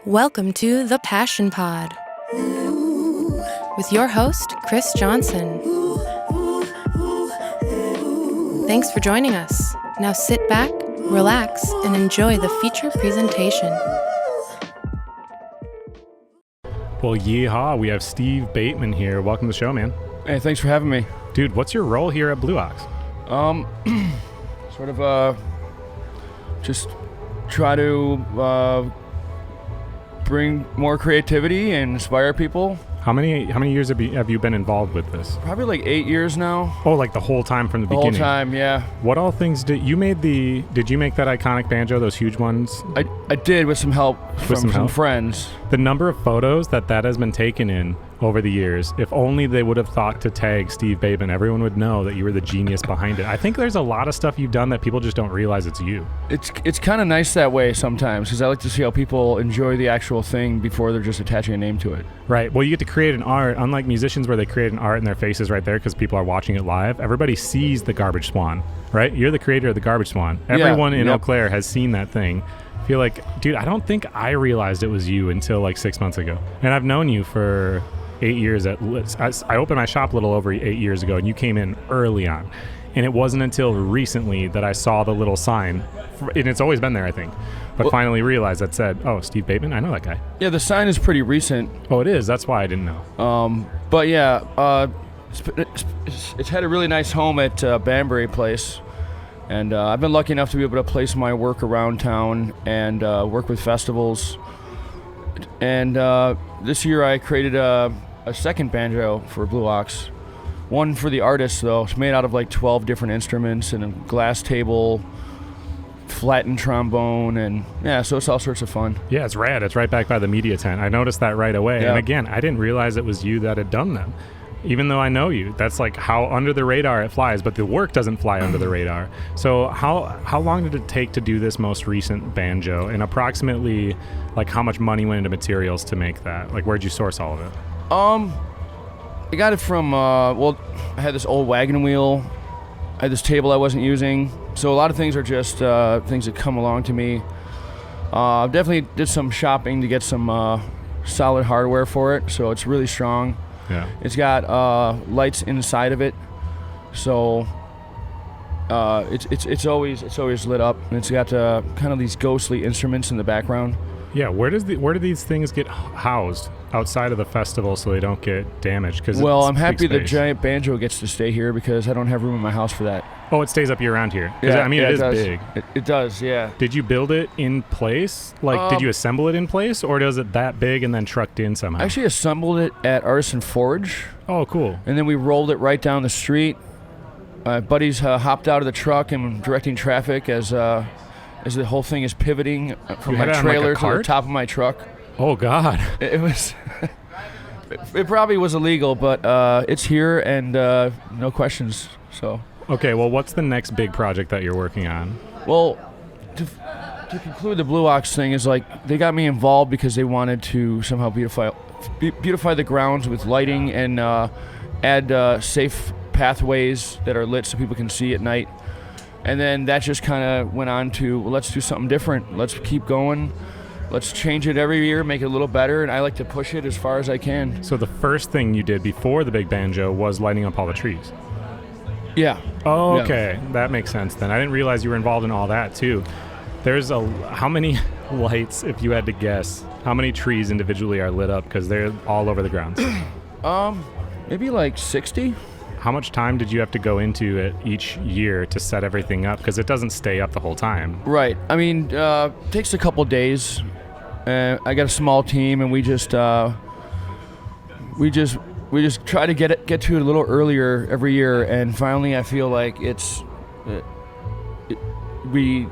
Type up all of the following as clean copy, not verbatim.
Welcome to The Passion Pod with your host, Chris Johnson. Thanks for joining us. Now sit back, relax, and enjoy the feature presentation. Well, yeehaw, we have Steve Bateman here. Welcome to the show, man. Hey, thanks for having me. Dude, what's your role here at Blue Ox? Just try to bring more creativity and inspire people. How many years have you been involved with this? Probably like 8 years now. Oh, like the whole time from the beginning? The whole time, yeah. What all things did you make that iconic banjo, those huge ones? I did with some help from some friends. The number of photos that has been taken in over the years, if only they would have thought to tag Steve Bateman, everyone would know that you were the genius behind it. I think there's a lot of stuff you've done that people just don't realize it's you. It's kind of nice that way sometimes, because I like to see how people enjoy the actual thing before they're just attaching a name to it. Right. Well, you get to create an art, unlike musicians where they create an art in their faces right there because people are watching it live. Everybody sees the Garbage Swan, right? You're the creator of the Garbage Swan. Everyone in Eau Claire has seen that thing. I feel like, dude, I don't think I realized it was you until like 6 months ago. And I've known you for 8 years. I opened my shop a little over 8 years ago, and you came in early on. And it wasn't until recently that I saw the little sign, and it's always been there, I think, but finally realized that said, oh, Steve Bateman, I know that guy. Yeah, the sign is pretty recent. Oh, it is? That's why I didn't know. But yeah, it's had a really nice home at Banbury Place. And I've been lucky enough to be able to place my work around town and work with festivals. And this year I created a second banjo for Blue Ox. One for the artist, though. It's made out of like 12 different instruments and a glass table, flattened trombone, and yeah, so it's all sorts of fun. Yeah, it's rad. It's right back by the media tent. I noticed that right away. Yeah. And again, I didn't realize it was you that had done them. Even though I know you, that's like how under the radar it flies, but the work doesn't fly under the radar. So how long did it take to do this most recent banjo, and approximately like how much money went into materials to make that? Like, where'd you source all of it? I got it from, I had this old wagon wheel. I had this table I wasn't using. So a lot of things are just things that come along to me. Definitely did some shopping to get some solid hardware for it, so it's really strong. Yeah. It's got lights inside of it, so it's always lit up, and it's got kind of these ghostly instruments in the background. Yeah, where do these things get housed outside of the festival so they don't get damaged? Well, I'm happy the giant banjo gets to stay here because I don't have room in my house for that. Oh, it stays up year round here. Yeah, it is big. It does, yeah. Did you build it in place? Like, did you assemble it in place, or is it that big and then trucked in somehow? I actually assembled it at Artisan Forge. Oh, cool. And then we rolled it right down the street. My buddies hopped out of the truck and directing traffic as the whole thing is pivoting from my trailer to the top of my truck. Oh, God. It was... It probably was illegal, but it's here and no questions, so... Okay, well, what's the next big project that you're working on? Well, to conclude the Blue Ox thing is like they got me involved because they wanted to somehow beautify the grounds with lighting and add safe pathways that are lit so people can see at night. And then that just kind of went on to, well, let's do something different. Let's keep going. Let's change it every year, make it a little better, and I like to push it as far as I can. So the first thing you did before the big banjo was lighting up all the trees? Yeah. Oh, okay. Yeah. That makes sense then. I didn't realize you were involved in all that too. How many lights, if you had to guess, how many trees individually are lit up because they're all over the grounds? Maybe like 60. How much time did you have to go into it each year to set everything up? Because it doesn't stay up the whole time. Right. I mean, it takes a couple days. I got a small team, and we just try to get to it a little earlier every year, and finally I feel like we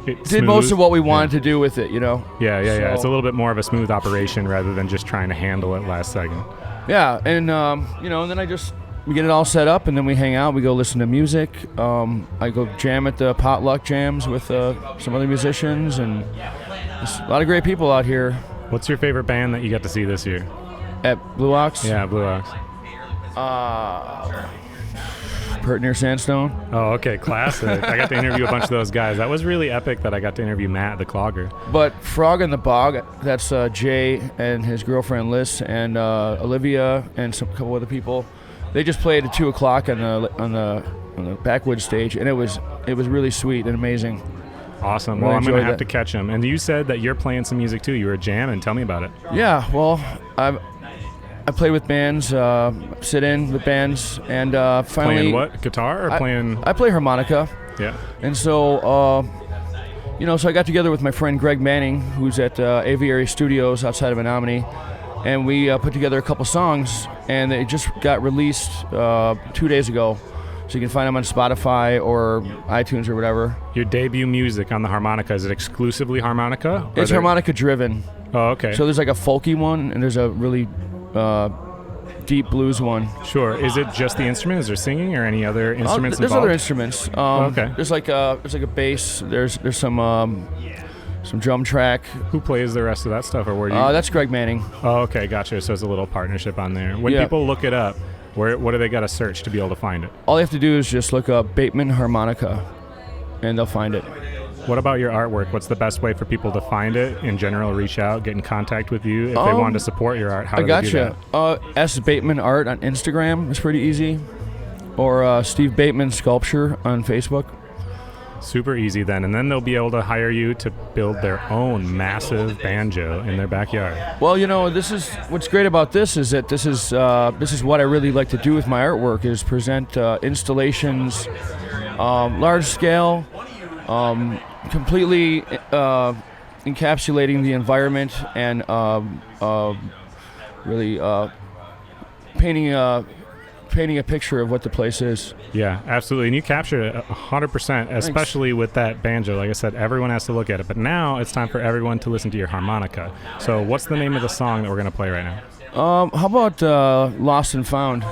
did most of what we wanted to do with it, you know? Yeah. It's a little bit more of a smooth operation rather than just trying to handle it last second. Yeah, and and then we get it all set up, and then we hang out, we go listen to music. I go jam at the potluck jams with some other musicians, and there's a lot of great people out here. What's your favorite band that you got to see this year? At Blue Ox? Yeah, Blue Ox. Pert near Sandstone. Oh, okay, classic. I got to interview a bunch of those guys. That was really epic that I got to interview Matt, the clogger. But Frog in the Bog, that's Jay and his girlfriend Liz and Olivia and a couple other people. They just played at 2 o'clock on the backwoods stage, and it was really sweet and amazing. Awesome. Well, I'm going to have to catch them. And you said that you're playing some music too. You were jamming. Tell me about it. Yeah, well, I play with bands, sit in with bands, and finally... Playing what? Guitar or playing... I play harmonica. Yeah. And so, so I got together with my friend Greg Manning, who's at Aviary Studios outside of Menominee, and we put together a couple songs, and they just got released 2 days ago. So you can find them on Spotify or iTunes or whatever. Your debut music on the harmonica, is it exclusively harmonica? It's harmonica driven. Oh, okay. So there's like a folky one, and there's a really deep blues one. Sure. Is it just the instrument? Is there singing or any other instruments there's involved? Other instruments. Okay. There's like a bass. There's some drum track. Who plays the rest of that stuff, or where you? That's Greg Manning. Oh, okay, gotcha. So it's a little partnership on there. When people look it up, what do they got to search to be able to find it? All they have to do is just look up Bateman harmonica, and they'll find it. What about your artwork? What's the best way for people to find it? In general, reach out, get in contact with you if they want to support your art. How do they do that? S Bateman Art on Instagram is pretty easy, or Steve Bateman Sculpture on Facebook. Super easy then, and then they'll be able to hire you to build their own massive banjo in their backyard. Well, this is what's great about this is that this is what I really like to do with my artwork is present installations, large scale, completely encapsulating the environment and really painting a picture of what the place is. Yeah, absolutely. And you captured it 100%, especially Thanks. With that banjo. Like I said, everyone has to look at it. But now it's time for everyone to listen to your harmonica. So what's the name of the song that we're going to play right now? How about Lost and Found?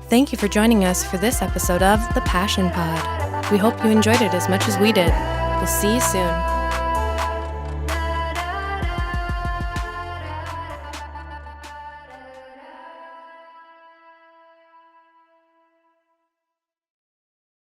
Thank you for joining us for this episode of The Passion Pod. We hope you enjoyed it as much as we did. We'll see you soon.